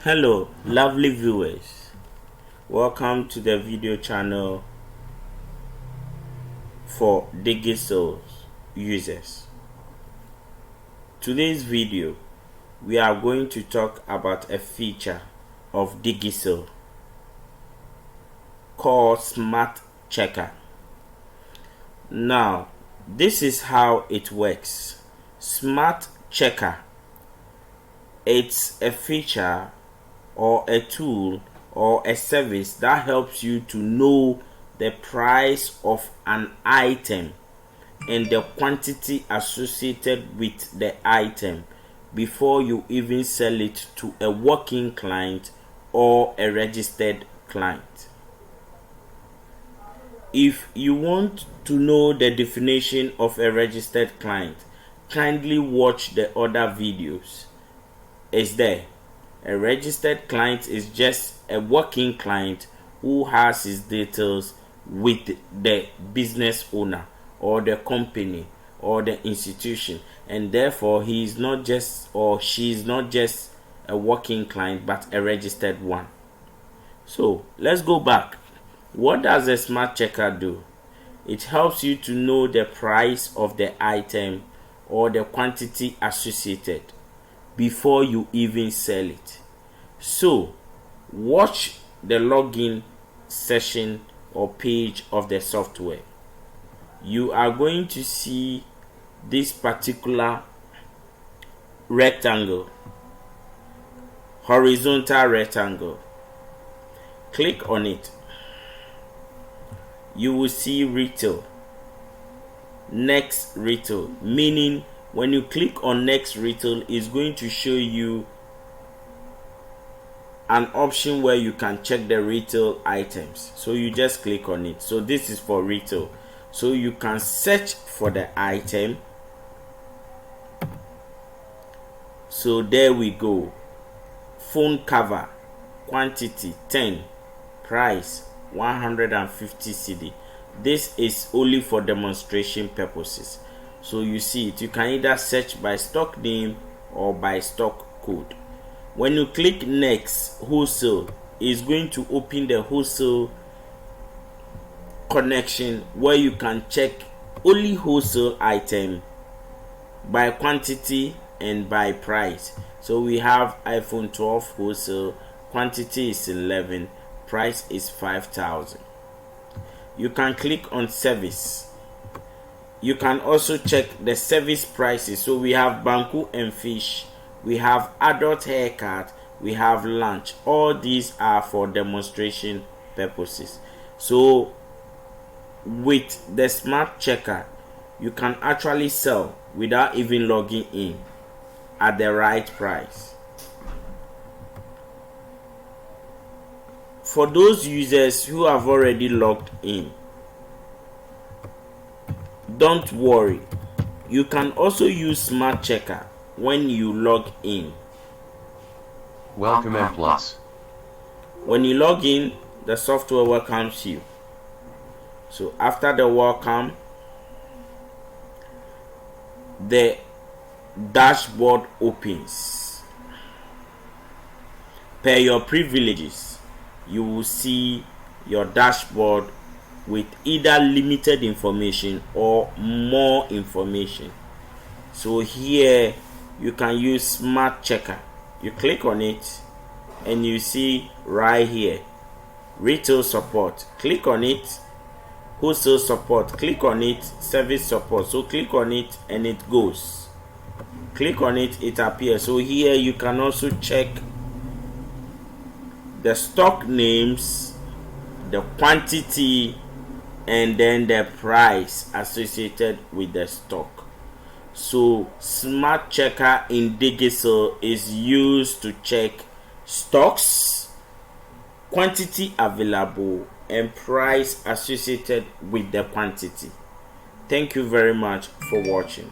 Hello lovely viewers, welcome to the video channel for DigiSales users. Today's video we are going to talk about a feature of DigiSales called Smart Checker. Now this is how it works. Smart Checker, it's a feature or a tool or a service that helps you to know the price of an item and the quantity associated with the item before you even sell it to a working client or a registered client. If you want to know the definition of a registered client, kindly watch the other videos. It's there. A registered client is just a working client who has his details with the business owner or the company or the institution, and therefore he is not just or she is not just a working client but a registered one. So let's go back. What does a smart checker do? It helps you to know the price of the item or the quantity associated before you even sell it. So watch the login session or page of the software. You are going to see this particular rectangle, horizontal rectangle. Click on it. You will see retail, next retail, meaning when you click on next retail, it's going to show you an option where you can check the retail items. So you just click on it. So this is for retail. So you can search for the item. So there we go. Phone cover, quantity 10, price 150 cedi. This is only for demonstration purposes. So you see it, you can either search by stock name or by stock code. When you click next wholesale, it's going to open the wholesale connection where you can check only wholesale item by quantity and by price. So we have iPhone 12 wholesale, quantity is 11, price is 5,000. You can click on service. You can also check the service prices. So we have Banku and Fish, we have adult haircut, we have lunch. All these are for demonstration purposes. So with the smart checker, you can actually sell without even logging in at the right price. For those users who have already logged in, don't worry, you can also use smart checker when you log in. Welcome M+. When you log in, the software welcomes you. So after the welcome, the dashboard opens. Per your privileges, you will see your dashboard with either limited information or more information. So here you can use smart checker. You click on it and you see right here retail support. Click on it. Wholesale support. Click on it. Service support. So click on it and it goes. Click on it, it appears. So here you can also check the stock names, the quantity, and then the price associated with the stock. So smart checker in DigiSales is used to check stocks, quantity available, and price associated with the quantity. Thank you very much for watching.